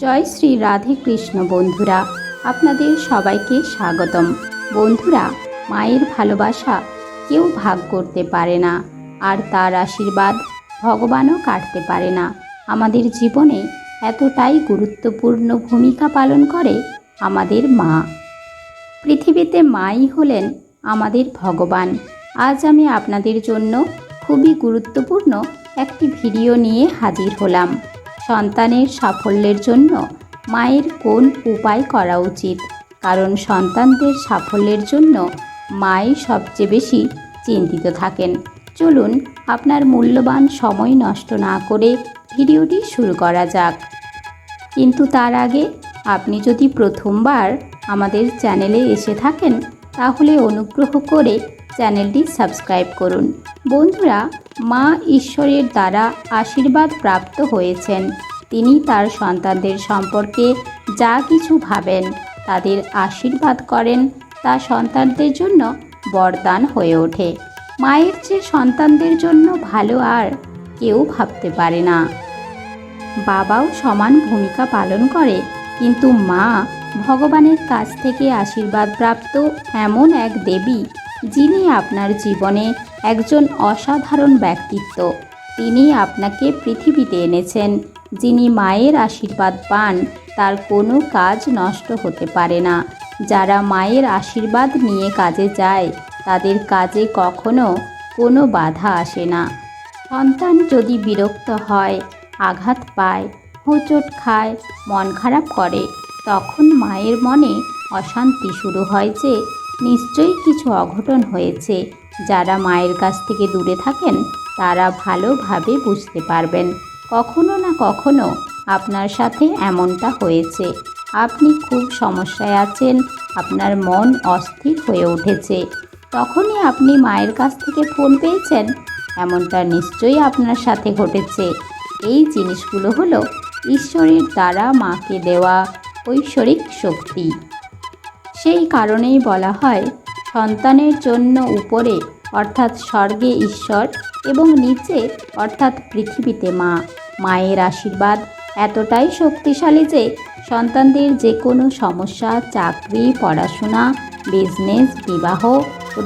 জয় শ্রী রাধে কৃষ্ণ। বন্ধুরা, আপনাদের সবাইকে স্বাগতম। বন্ধুরা, মায়ের ভালোবাসা কেউ ভাগ করতে পারে না, আর তার আশীর্বাদ ভগবানও কাটতে পারে না। আমাদের জীবনে এতটাই গুরুত্বপূর্ণ ভূমিকা পালন করে আমাদের মা। পৃথিবীতে মাই হলেন আমাদের ভগবান। আজ আমি আপনাদের জন্য খুবই গুরুত্বপূর্ণ একটি ভিডিও নিয়ে হাজির হলাম। সন্তানের সাফল্যের জন্য মায়ের কোন উপায় করা উচিত, কারণ সন্তানদের সাফল্যের জন্য মাই সবচেয়ে বেশি চিন্তিত থাকেন। চলুন আপনার মূল্যবান সময় নষ্ট না করে ভিডিওটি শুরু করা যাক। কিন্তু তার আগে আপনি যদি প্রথমবার আমাদের চ্যানেলে এসে থাকেন, তাহলে অনুগ্রহ করে চ্যানেলটি সাবস্ক্রাইব করুন। বন্ধুরা, মা ঈশ্বরের দ্বারা আশীর্বাদ প্রাপ্ত হয়েছেন। তিনি তার সন্তানদের সম্পর্কে যা কিছু ভাবেন, তাদের আশীর্বাদ করেন, তা সন্তানদের জন্য বরদান হয়ে ওঠে। মায়ের চেয়ে সন্তানদের জন্য ভালো আর কেউ ভাবতে পারে না। বাবাও সমান ভূমিকা পালন করে, কিন্তু মা ভগবানের কাছ থেকে আশীর্বাদ প্রাপ্ত এমন এক দেবী, যিনি আপনার জীবনে একজন অসাধারণ ব্যক্তিত্ব। তিনি আপনাকে পৃথিবীতে এনেছেন। যিনি মায়ের আশীর্বাদ পান, তার কোনো কাজ নষ্ট হতে পারে না। যারা মায়ের আশীর্বাদ নিয়ে কাজে যায়, তাদের কাজে কখনো কোনো বাধা আসে না। সন্তান যদি বিরক্ত হয়, আঘাত পায়, হোঁচট খায়, মন খারাপ করে, তখন মায়ের মনে অশান্তি শুরু হয় যে নিশ্চয়ই কিছু অঘটন হয়েছে। যারা মায়ের কাছ থেকে দূরে থাকেন, তারা ভালোভাবে বুঝতে পারবেন কখনো না কখনো আপনার সাথে এমনটা হয়েছে। আপনি খুব সমস্যায় আছেন, আপনার মন অস্থির হয়ে উঠেছে, তখনই আপনি মায়ের কাছ থেকে ফোন পেয়েছেন। এমনটা নিশ্চয়ই আপনার সাথে ঘটেছে। এই জিনিসগুলো হলো ঈশ্বরের দ্বারা মাকে দেওয়া ঐশ্বরিক শক্তি। সেই কারণেই বলা হয়, সন্তানের জন্য উপরে অর্থাৎ স্বর্গে ঈশ্বর এবং নিচে অর্থাৎ পৃথিবীতে মা। মায়ের আশীর্বাদ এতটাই শক্তিশালী যে সন্তানদের যে কোনো সমস্যা, চাকরি, পড়াশোনা, বিজনেস, বিবাহ,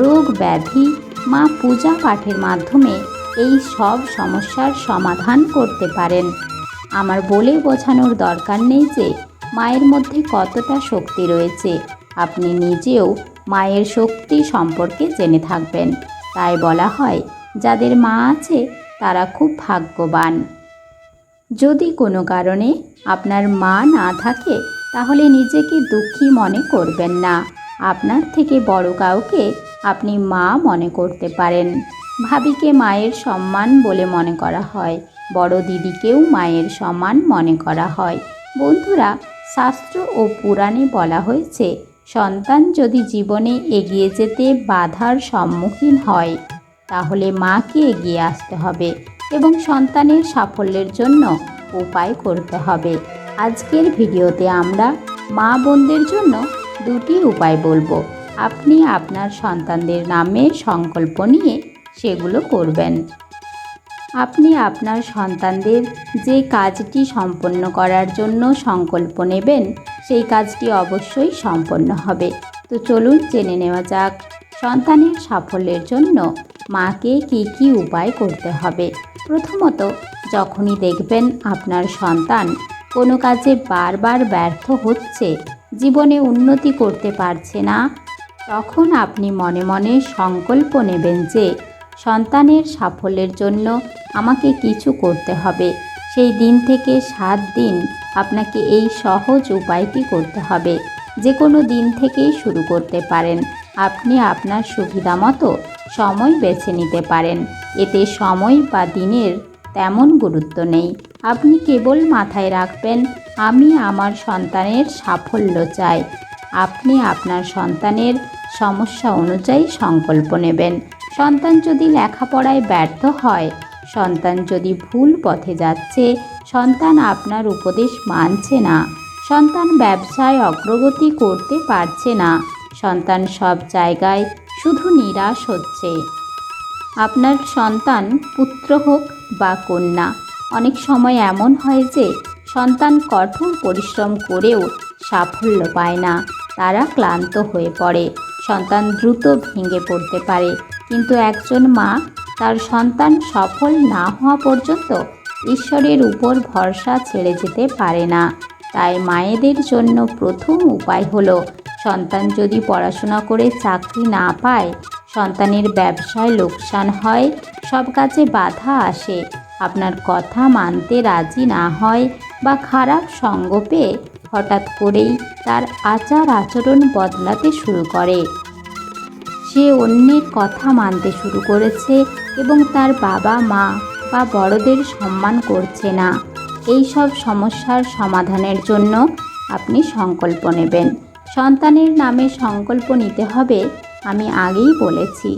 রোগ ব্যাধি, মা পূজা পাঠের মাধ্যমে এই সব সমস্যার সমাধান করতে পারেন। আমার বলে বোঝানোর দরকার নেই যে মায়ের মধ্যে কতটা শক্তি রয়েছে। আপনি নিজেও মায়ের শক্তি সম্পর্কে জেনে থাকবেন। তাই বলা হয়, যাদের মা আছে তারা খুব ভাগ্যবান। যদি কোনো কারণে আপনার মা না থাকে, তাহলে নিজেকে দুঃখী মনে করবেন না। আপনার থেকে বড় কাউকে আপনি মা মনে করতে পারেন। ভাবিকে মায়ের সম্মান বলে মনে করা হয়, বড় দিদিকেও মায়ের সমান মনে করা হয়। বন্ধুরা, শাস্ত্র ও পুরাণে বলা হয়েছে, সন্তান যদি জীবনে এগিয়ে যেতে বাধার সম্মুখীন হয়, তাহলে মাকে এগিয়ে আসতে হবে এবং সন্তানের সাফল্যের জন্য উপায় করতে হবে। আজকের ভিডিওতে আমরা মা বোনদের জন্য দুটি উপায় বলবো। আপনি আপনার সন্তানদের নামে সংকল্প নিয়ে সেগুলো করবেন। আপনি আপনার সন্তানদের যে কাজটি সম্পন্ন করার জন্য সংকল্প নেবেন, সেই কাজটি অবশ্যই সম্পন্ন হবে। তো চলুন জেনে নেওয়া যাক, সন্তানের সাফল্যের জন্য মাকে কী কী উপায় করতে হবে। প্রথমত, যখনই দেখবেন আপনার সন্তান কোনো কাজে বারবার ব্যর্থ হচ্ছে, জীবনে উন্নতি করতে পারছে না, তখন আপনি মনে মনে সংকল্প নেবেন যে সন্তানের সাফল্যের জন্য আমাকে কিছু করতে হবে। সেই দিন থেকে 7 দিন আপনাকে এই সহজ উপায়টি করতে হবে। যে কোনো দিন থেকেই শুরু করতে পারেন। আপনি আপনার সুবিধা মতো সময় বেছে নিতে পারেন। এতে সময় বা দিনের তেমন গুরুত্ব নেই। আপনি কেবল মাথায় রাখবেন, আমি আমার সন্তানের সাফল্য চাই। আপনি আপনার সন্তানের সমস্যা অনুযায়ী সংকল্প নেবেন। সন্তান যদি লেখাপড়ায় ব্যর্থ হয়, সন্তান যদি ভুল পথে যাচ্ছে, সন্তান আপনার উপদেশ মানছে না, সন্তান ব্যবসায় অগ্রগতি করতে পারছে না, সন্তান সব জায়গায় শুধু নিরাশ হচ্ছে, আপনার সন্তান পুত্র হোক বা কন্যা, অনেক সময় এমন হয় যে সন্তান কঠোর পরিশ্রম করেও সাফল্য পায় না, তারা ক্লান্ত হয়ে পড়ে, সন্তান দ্রুত ভেঙে পড়তে পারে। কিন্তু একজন মা তার সন্তান সফল না হওয়া পর্যন্ত ঈশ্বরের উপর ভরসা ছেড়ে যেতে পারে না। তাই মায়েদের জন্য প্রথম উপায় হলো, সন্তান যদি পড়াশোনা করে চাকরি না পায়, সন্তানের ব্যবসায় লোকসান হয়, সব কাজে বাধা আসে, আপনার কথা মানতে রাজি না হয় বা খারাপ সঙ্গ পেয়ে হঠাৎ করেই তার আচার আচরণ বদলাতে শুরু করে, সে অন্যের কথা মানতে শুরু করেছে এবং তার বাবা মা বা বড়দের সম্মান করছে না, এই সব সমস্যার সমাধানের জন্য আপনি সংকল্প নেবেন। সন্তানের নামে সংকল্প নিতে হবে, আমি আগেই বলেছি।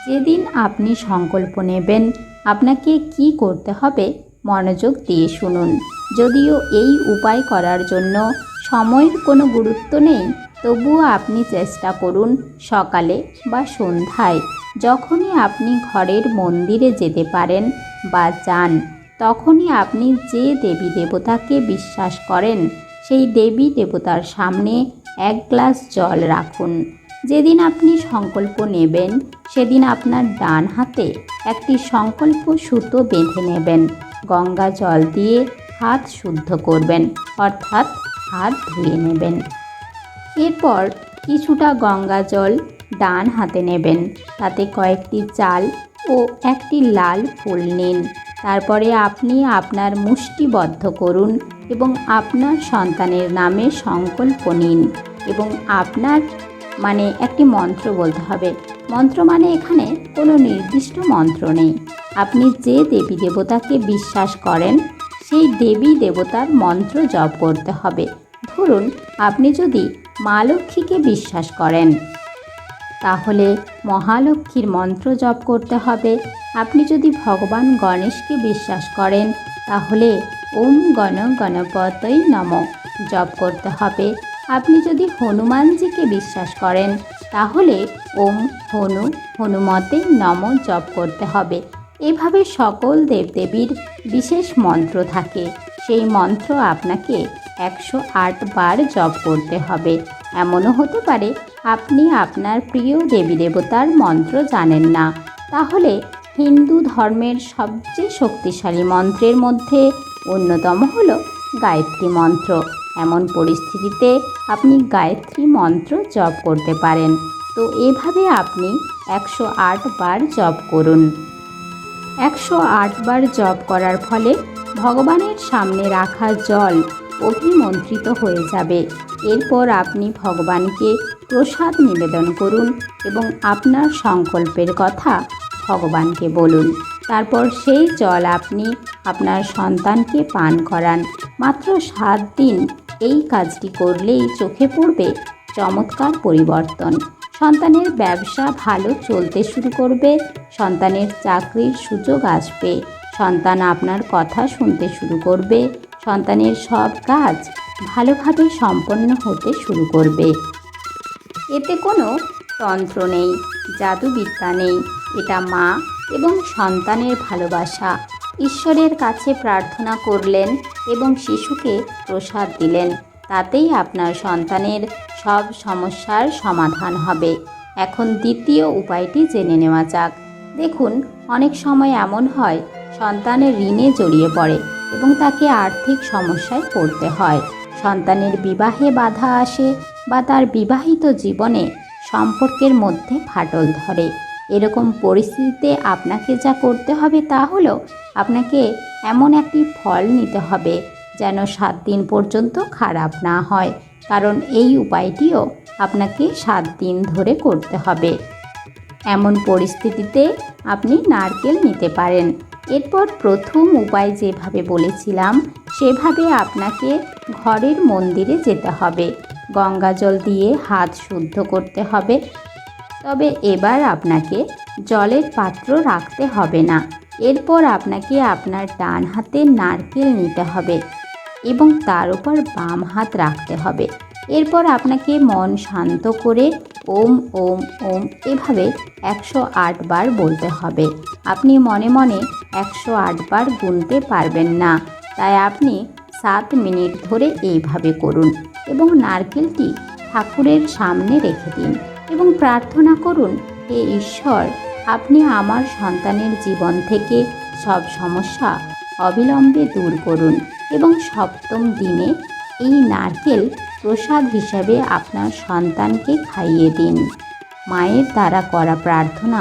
যেদিন আপনি সংকল্প নেবেন, আপনাকে কি করতে হবে মনোযোগ দিয়ে শুনুন। যদিও এই উপায় করার জন্য সময়ের কোনো গুরুত্ব নেই, তবুও আপনি চেষ্টা করুন সকালে বা সন্ধ্যায়, যখনই আপনি ঘরের মন্দিরে যেতে পারেন বা যান, তখনই আপনি যে দেবী দেবতাকে বিশ্বাস করেন সেই দেবী দেবতার সামনে এক গ্লাস জল রাখুন। যেদিন আপনি সংকল্প নেবেন, সেদিন আপনার ডান হাতে একটি সংকল্প সুতো বেঁধে নেবেন, গঙ্গা জল দিয়ে হাত শুদ্ধ করবেন, অর্থাৎ হাত ধুয়ে নেবেন। এরপর কিছুটা গঙ্গা জল ডান হাতে নেবেন, তাতে কয়েকটি চাল ও একটি লাল ফুল নিন। তারপরে আপনি আপনার মুষ্টিবদ্ধ করুন এবং আপনার সন্তানের নামে সংকল্প নিন এবং আপনার একটি মন্ত্র বলতে হবে। মন্ত্র এখানে কোনো নির্দিষ্ট মন্ত্র নেই, আপনি যে দেবী দেবতাকে বিশ্বাস করেন সেই দেবী দেবতার মন্ত্র জপ করতে হবে। ধরুন আপনি যদি মা লক্ষ্মীকে বিশ্বাস করেন, তাহলে মহালক্ষ্মীর মন্ত্র জপ করতে হবে। আপনি যদি ভগবান গণেশকে বিশ্বাস করেন, তাহলে ওম গণ গণপতৈ নমঃ জপ করতে হবে। আপনি যদি হনুমানজিকে বিশ্বাস করেন, তাহলে ওম হনুমতে নমঃ জপ করতে হবে। এভাবে সকল দেবদেবীর বিশেষ মন্ত্র থাকে, সেই মন্ত্র আপনাকে 108 বার জপ করতে হবে। এমনও হতে পারে আপনি আপনার প্রিয় দেবী দেবতার মন্ত্র জানেন না, তাহলে হিন্দু ধর্মের সবচেয়ে শক্তিশালী মন্ত্রের মধ্যে অন্যতম হলো গায়ত্রী মন্ত্র। এমন পরিস্থিতিতে আপনি গায়ত্রী মন্ত্র জপ করতে পারেন। তো এভাবে আপনি 108 বার জপ করুন। 108 বার জপ করার ফলে ভগবানের সামনে রাখা জল অভিমন্ত্রিত হয়ে যাবে। এরপর আপনি ভগবানকে প্রসাদ নিবেদন করুন এবং আপনার সংকল্পের কথা ভগবানকে বলুন। তারপর সেই জল আপনি আপনার সন্তানকে পান করান। মাত্র 7 দিন এই কাজটি করলেই চোখে পড়বে চমৎকার পরিবর্তন। সন্তানের ব্যবসা ভালো চলতে শুরু করবে, সন্তানের চাকরির সুযোগ আসবে, সন্তান আপনার কথা শুনতে শুরু করবে, সন্তানের সব কাজ ভালোভাবে সম্পন্ন হতে শুরু করবে। এতে কোনো তন্ত্র নেই, জাদুবিদ্যা নেই, এটা মা এবং সন্তানের ভালোবাসা। ঈশ্বরের কাছে প্রার্থনা করলেন এবং শিশুকে প্রসাদ দিলেন, তাতেই আপনার সন্তানের সব সমস্যার সমাধান হবে। এখন দ্বিতীয় উপায়টি জেনে নেওয়া যাক। দেখুন, অনেক সময় এমন হয় সন্তানের ঋণে জড়িয়ে পড়ে এবং তাকে আর্থিক সমস্যায় পড়তে হয়, সন্তানের বিবাহে বাধা আসে বা তার বিবাহিত জীবনে সম্পর্কের মধ্যে ফাটল ধরে। এরকম পরিস্থিতিতে আপনাকে যা করতে হবে তা হলো, আপনাকে এমন একটি ফল নিতে হবে যেন 7 দিন পর্যন্ত খারাপ না হয়, কারণ এই উপায়টিও আপনাকে 7 দিন ধরে করতে হবে। এমন পরিস্থিতিতে আপনি নারকেল নিতে পারেন। এরপর প্রথম উপায় যেভাবে বলেছিলাম সেভাবে আপনাকে ঘরের মন্দিরে যেতে হবে, গঙ্গা জল দিয়ে হাত শুদ্ধ করতে হবে। তবে এবার আপনাকে জলের পাত্র রাখতে হবে না। এরপর আপনাকে আপনার ডান হাতে নারকেল নিতে হবে এবং তার উপর বাম হাত রাখতে হবে। এরপর আপনাকে মন শান্ত করে ওম ওম ওম এভাবে 108 বার বলতে হবে। আপনি মনে মনে 108 বার গুনতে পারবেন না, তাই আপনি 7 মিনিট ধরে এইভাবে করুন এবং নারকেলটি ঠাকুরের সামনে রেখে দিন এবং প্রার্থনা করুন, হে ঈশ্বর, আপনি আমার সন্তানের জীবন থেকে সব সমস্যা অবিলম্বে দূর করুন এবং 7ম দিনে এই নারকেল প্রসাদ হিসাবে আপনার সন্তানকে খাইয়ে দিন। মায়ের দ্বারা করা প্রার্থনা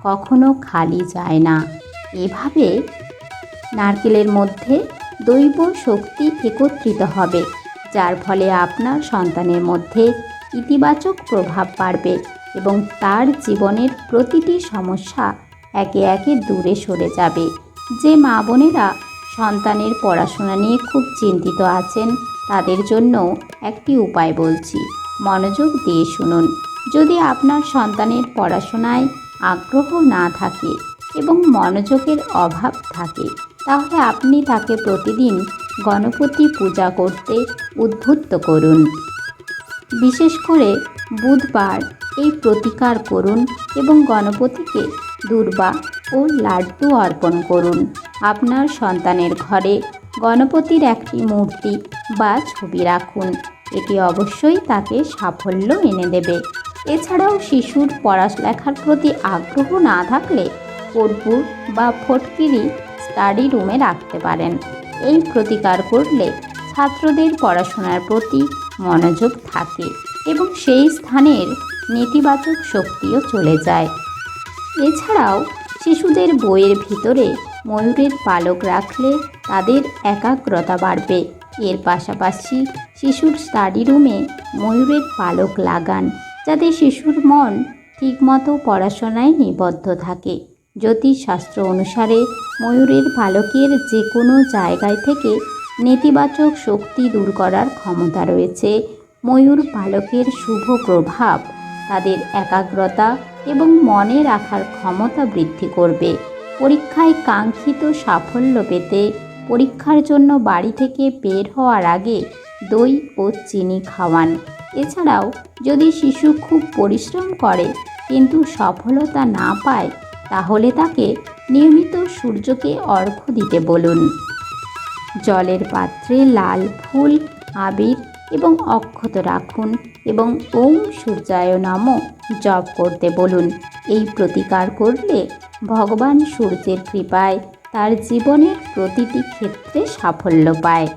কখনো খালি যায় না। এভাবে নারকেলের মধ্যে দৈব শক্তি একত্রিত হবে, যার ফলে আপনার সন্তানের মধ্যে ইতিবাচক প্রভাব পাড়বে এবং তার জীবনের প্রতিটি সমস্যা একে একে দূরে সরে যাবে। যে মা বোনেরা সন্তানের পড়াশোনা নিয়ে খুব চিন্তিত আছেন, তাদের জন্য একটি উপায় বলছি, মনোযোগ দিয়ে শুনুন। যদি আপনার সন্তানের পড়াশোনায় আগ্রহ না থাকে এবং মনোযোগের অভাব থাকে, তাহলে আপনি তাকে প্রতিদিন গণপতি পূজা করতে উদ্বুদ্ধ করুন। বিশেষ করে বুধবার এই প্রতিকার করুন এবং গণপতিকে দূর্বা ও লাড্ডু অর্পণ করুন। আপনার সন্তানের ঘরে গণপতির একটি মূর্তি বা ছবি রাখুন, এটি অবশ্যই তাকে সাফল্য এনে দেবে। এছাড়াও শিশুর পড়ালেখার প্রতি আগ্রহ না থাকলে কর্পূর বা ফটকিরি স্টাডি রুমে রাখতে পারেন। এই প্রতিকার করলে ছাত্রদের পড়াশোনার প্রতি মনোযোগ থাকে এবং সেই স্থানের নেতিবাচক শক্তিও চলে যায়। এছাড়াও শিশুদের বইয়ের ভিতরে ময়ূরের পালক রাখলে তাদের একাগ্রতা বাড়বে। এর পাশাপাশি শিশুর স্টাডি রুমে ময়ূরের পালক লাগান, যাতে শিশুর মন ঠিকমতো পড়াশোনায় নিবদ্ধ থাকে। জ্যোতিষশাস্ত্র অনুসারে ময়ূরের পালকের যে কোনো জায়গায় থেকে নেতিবাচক শক্তি দূর করার ক্ষমতা রয়েছে। ময়ূর পালকের শুভ প্রভাব তাদের একাগ্রতা এবং মনে রাখার ক্ষমতা বৃদ্ধি করবে। পরীক্ষায় কাঙ্ক্ষিত সাফল্য পেতে পরীক্ষার জন্য বাড়ি থেকে বের হওয়ার আগে দই ও চিনি খাওয়ান। এছাড়াও যদি শিশু খুব পরিশ্রম করে কিন্তু সফলতা না পায়, তাহলে তাকে নিয়মিত সূর্যকে অর্ঘ্য দিতে বলুন। জলের পাত্রে লাল ফুল, আবির এবং অক্ষত রাখুন এবং ওম সূর্যায় নমঃ জপ করতে বলুন। এই প্রতিকার করলে ভগবান সূর্যের কৃপায় তার জীবনের প্রতিটি ক্ষেত্রে সাফল্য পায়।